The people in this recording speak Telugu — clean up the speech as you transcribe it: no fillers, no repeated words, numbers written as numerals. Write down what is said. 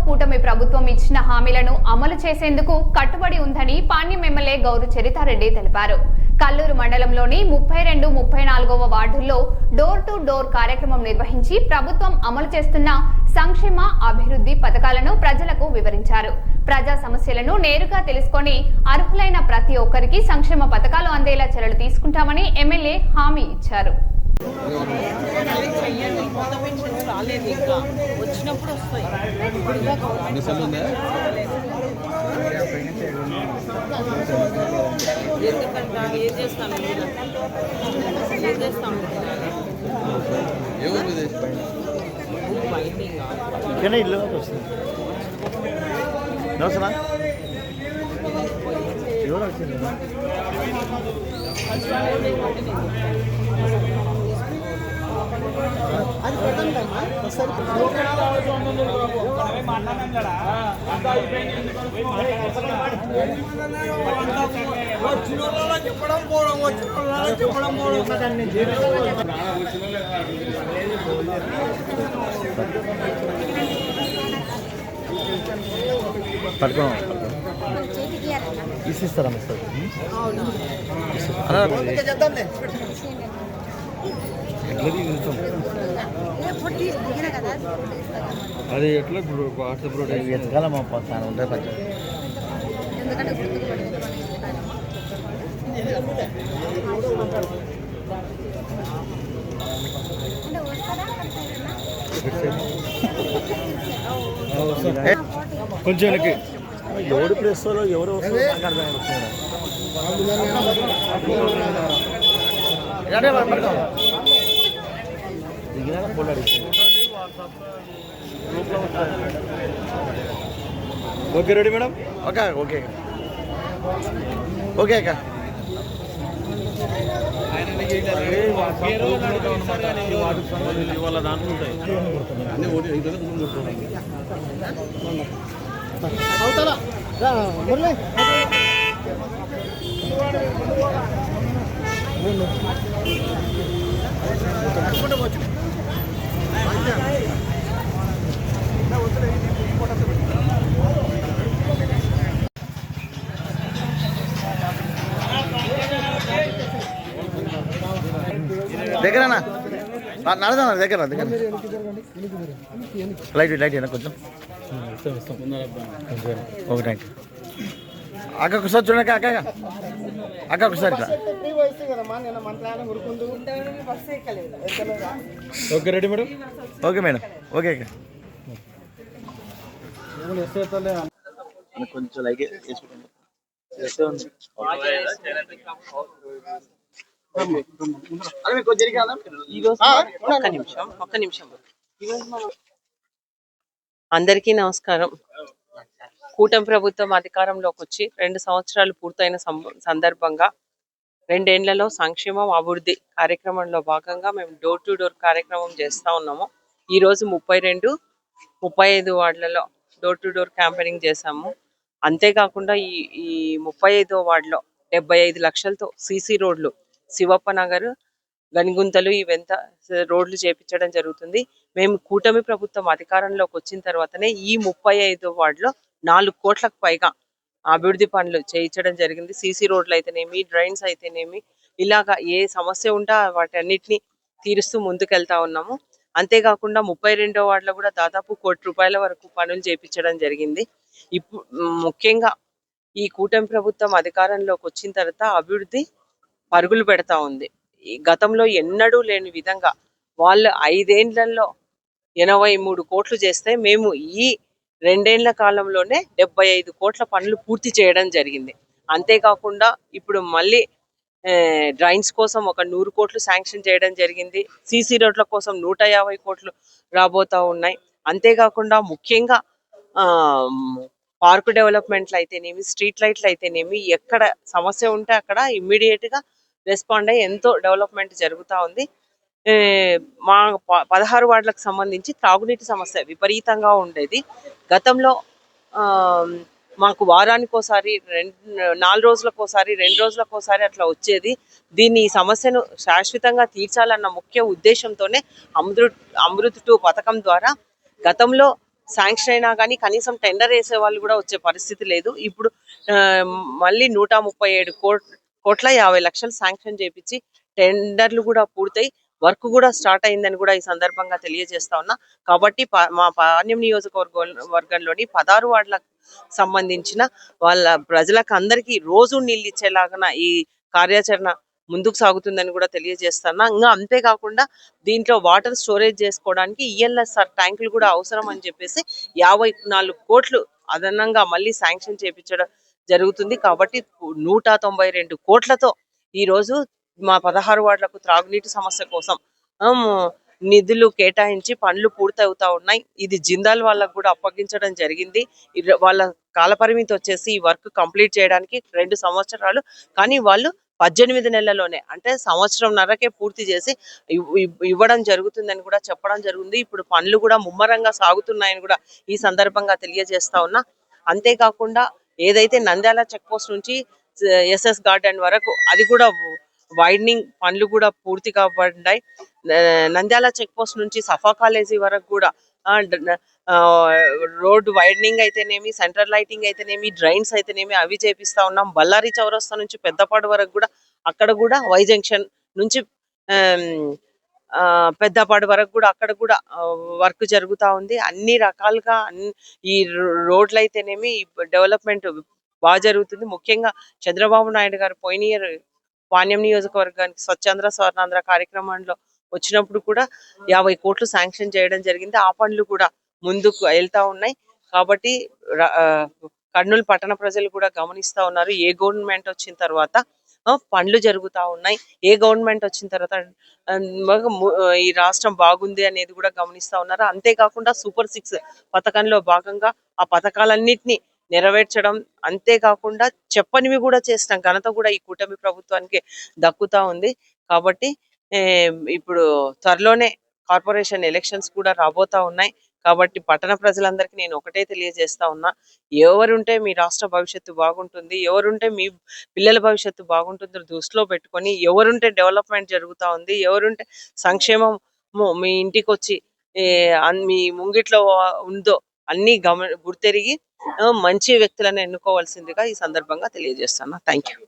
కూటమి ప్రభుత్వం ఇచ్చిన హామీలను అమలు చేసేందుకు కట్టుబడి ఉందని పాణ్యం ఎమ్మెల్యే గౌరు చరితారెడ్డి తెలిపారు. కల్లూరు మండలంలోని 32, 34వ వార్డుల్లో డోర్ టు డోర్ కార్యక్రమం నిర్వహించి ప్రభుత్వం అమలు చేస్తున్న సంక్షేమ అభివృద్ధి పథకాలను ప్రజలకు వివరించారు. ప్రజా సమస్యలను నేరుగా తెలుసుకొని అర్హులైన ప్రతి ఒక్కరికి సంక్షేమ పథకాలు అందేలా చర్యలు తీసుకుంటామని ఎమ్మెల్యే హామీ ఇచ్చారు. ఇల్లు వస్తుంది ఎవరు వచ్చింది అది పెడతాం చెప్పడం పోవడం పట్టుకోం ఇస్తారా అది ఎట్లా వాట్సాప్ ఎత్తకాలం పోతాను ఉంటే పచ్చ కొంచెం ఎవరు ప్లేస్ ఎవరు okay ready madam okay okay okay అక్క వాళ్ళ దాంట్లో ఉంటాయి అవుతారా మురళి దగ్గరనా నడదా దగ్గర దగ్గర లైట్ లైట్ అయినా కొంచెం ఓకే థ్యాంక్ యూ అక్క ఒకసారి చూడండి అక్క అక్క ఒకసారి ఇట్లా okay ready madam okay madam okay అక్క కొంచెం లైక్ అందరికీ నమస్కారం. కూటమి ప్రభుత్వం అధికారంలోకి వచ్చి 2 సంవత్సరాలు పూర్తయిన సందర్భంగా 2 ఏళ్లలో సంక్షేమం అభివృద్ధి కార్యక్రమంలో భాగంగా మేము డోర్ టు డోర్ కార్యక్రమం చేస్తూ ఉన్నాము. ఈరోజు 32, 35 వార్డులలో డోర్ టు డోర్ క్యాంపెయినింగ్ చేశాము. అంతేకాకుండా ఈ 35వ వార్డులో 75 లక్షలతో సీసీ రోడ్లు, శివప్ప నగర్, గనిగుంతలు ఇవంత రోడ్లు చేపించడం జరుగుతుంది. మేము కూటమి ప్రభుత్వం అధికారంలోకి వచ్చిన తర్వాతనే ఈ 35వ వార్డులో 4 కోట్లకు పైగా అభివృద్ధి పనులు చేయించడం జరిగింది. సీసీ రోడ్లు అయితేనేమి, డ్రైన్స్ అయితేనేమి, ఇలాగా ఏ సమస్య ఉంటే వాటి అన్నిటిని తీరుస్తూ ముందుకెళ్తా ఉన్నాము. అంతేకాకుండా 32వ వార్డులో కూడా దాదాపు ₹1 కోటి వరకు పనులు చేయించడం జరిగింది. ఇప్పుడు ముఖ్యంగా ఈ కూటమి ప్రభుత్వం అధికారంలోకి వచ్చిన తర్వాత అభివృద్ధి పరుగులు పెడతా ఉంది. గతంలో ఎన్నడూ లేని విధంగా వాళ్ళు 5 ఏళ్లలో 83 కోట్లు చేస్తే మేము ఈ 2 ఏళ్ల కాలంలోనే 75 కోట్ల పనులు పూర్తి చేయడం జరిగింది. అంతేకాకుండా ఇప్పుడు మళ్ళీ డ్రైన్స్ కోసం ఒక 100 కోట్లు శాంక్షన్ చేయడం జరిగింది. సీసీ రోడ్ల కోసం 150 కోట్లు రాబోతా ఉన్నాయి. అంతేకాకుండా ముఖ్యంగా పార్క్ డెవలప్మెంట్లు అయితేనేమి, స్ట్రీట్ లైట్లు అయితేనేమి, ఎక్కడ సమస్య ఉంటే అక్కడ ఇమ్మీడియట్ గా రెస్పాండ్ అయ్యి ఎంతో డెవలప్మెంట్ జరుగుతూ ఉంది. మా 16 వార్డులకు సంబంధించి త్రాగునీటి సమస్య విపరీతంగా ఉండేది. గతంలో మాకు వారానికోసారి 4 రోజులకోసారి 2 రోజులకోసారి అట్లా వచ్చేది. దీన్ని ఈ సమస్యను శాశ్వతంగా తీర్చాలన్న ముఖ్య ఉద్దేశంతోనే అమృత్ 2 పథకం ద్వారా గతంలో శాంక్షన్ అయినా కానీ కనీసం టెండర్ వేసే వాళ్ళు కూడా వచ్చే పరిస్థితి లేదు. ఇప్పుడు ఆ, మళ్ళీ 137 కోట్ల 50 లక్షలు శాంక్షన్ చేపించి టెండర్లు కూడా పూర్తయి వర్క్ కూడా స్టార్ట్ అయిందని కూడా ఈ సందర్భంగా తెలియజేస్తా ఉన్నా. కాబట్టి మా పాణ్యం వర్గంలోని 16 వార్డులకు సంబంధించిన వాళ్ళ ప్రజలకు అందరికీ రోజు నీళ్ళు ఇచ్చేలాగా ఈ కార్యాచరణ ముందుకు సాగుతుందని కూడా తెలియజేస్తున్నా. ఇంకా అంతేకాకుండా దీంట్లో వాటర్ స్టోరేజ్ చేసుకోవడానికి ఈఎల్ఎస్ఆర్ ట్యాంకులు కూడా అవసరం అని చెప్పేసి 54 కోట్లు అదనంగా మళ్ళీ శాంక్షన్ చేపించడం జరుగుతుంది. కాబట్టి 192 కోట్లతో ఈ రోజు మా 16 వార్డులకు త్రాగునీటి సమస్య కోసం నిధులు కేటాయించి పనులు పూర్తవుతా ఉన్నాయి. ఇది జిందాల్ వాళ్ళకు కూడా అప్పగించడం జరిగింది. వాళ్ళ కాలపరిమితి వచ్చేసి ఈ వర్క్ కంప్లీట్ చేయడానికి 2 సంవత్సరాలు. కానీ వాళ్ళు 18 నెలల్లోనే అంటే సంవత్సరంన్నరకే పూర్తి చేసి ఇవ్వడం జరుగుతుందని కూడా చెప్పడం జరిగింది. ఇప్పుడు పనులు కూడా ముమ్మరంగా సాగుతున్నాయని కూడా ఈ సందర్భంగా తెలియజేస్తా ఉన్నా. అంతేకాకుండా ఏదైతే నంద్యాల చెక్ పోస్ట్ నుంచి ఎస్ఎస్ గార్డెన్ వరకు అది కూడా వైడనింగ్ పనులు కూడా పూర్తి కాబడ్డాయి. నంద్యాల చెక్ పోస్ట్ నుంచి సఫా కాలేజీ వరకు కూడా రోడ్ వైడనింగ్ అయితేనేమి, సెంట్రల్ లైటింగ్ అయితేనేమి, డ్రైన్స్ అయితేనేమి అవి చేపిస్తా ఉన్నాం. బళ్ళారి చౌరస్తా నుంచి పెద్దపాడు వరకు కూడా అక్కడ కూడా వై జంక్షన్ నుంచి పెద్దపాడు వరకు కూడా అక్కడ కూడా వర్క్ జరుగుతా ఉంది. అన్ని రకాలుగా ఈ రోడ్లు అయితేనేమి డెవలప్మెంట్ బాగా జరుగుతుంది. ముఖ్యంగా చంద్రబాబు నాయుడు గారు పోయిన ఇయర్ పాణ్యం నియోజకవర్గానికి స్వచ్ఛాంధ్ర స్వర్ణాంధ్ర కార్యక్రమంలో వచ్చినప్పుడు కూడా 50 కోట్లు శాంక్షన్ చేయడం జరిగింది. ఆ పనులు కూడా ముందుకు వెళ్తా ఉన్నాయి. కాబట్టి కర్నూలు పట్టణ ప్రజలు కూడా గమనిస్తా ఉన్నారు. ఏ గవర్నమెంట్ వచ్చిన తర్వాత పనులు జరుగుతా ఉన్నాయి, ఏ గవర్నమెంట్ వచ్చిన తర్వాత ఈ రాష్ట్రం బాగుంది అనేది కూడా గమనిస్తా ఉన్నారు. అంతేకాకుండా సూపర్ 6 పథకంలో భాగంగా ఆ పథకాలన్నిటినీ నెరవేర్చడం, అంతేకాకుండా చెప్పనివి కూడా చేసిన ఘనత కూడా ఈ కూటమి ప్రభుత్వానికి దక్కుతా ఉంది. కాబట్టి ఇప్పుడు త్వరలోనే కార్పొరేషన్ ఎలక్షన్స్ కూడా రాబోతా ఉన్నాయి. కాబట్టి పట్టణ ప్రజలందరికీ నేను ఒకటే తెలియజేస్తా ఉన్నా, ఎవరుంటే మీ రాష్ట్ర భవిష్యత్తు బాగుంటుంది, ఎవరుంటే మీ పిల్లల భవిష్యత్తు బాగుంటుందో దృష్టిలో పెట్టుకొని, ఎవరుంటే డెవలప్మెంట్ జరుగుతా ఉంది, ఎవరుంటే సంక్షేమం మీ ఇంటికి వచ్చి మీ ముంగిట్లో ఉందో అన్ని గుర్తెరిగి మంచి వ్యక్తులను ఎన్నుకోవాల్సిందిగా ఈ సందర్భంగా తెలియజేస్తాను. Thank you.